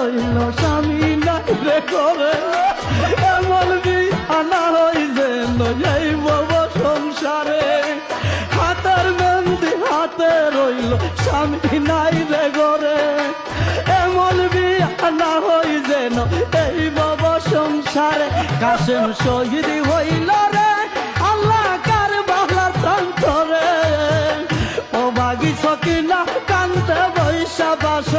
রইল স্বামী নাই রে করে এমন বিহানা হই যেন এই বব সংসারে হাতের মেহেন্দি হাতে রইল স্বামী নাই রে করে এমন বিহানা হই যেন এই বব সংসারে কাশেম শহীদ হইল রে আল্লাহ কার বাংলার প্রান্তরে ও বাগি সকিনা কান্তে বৈশা বাস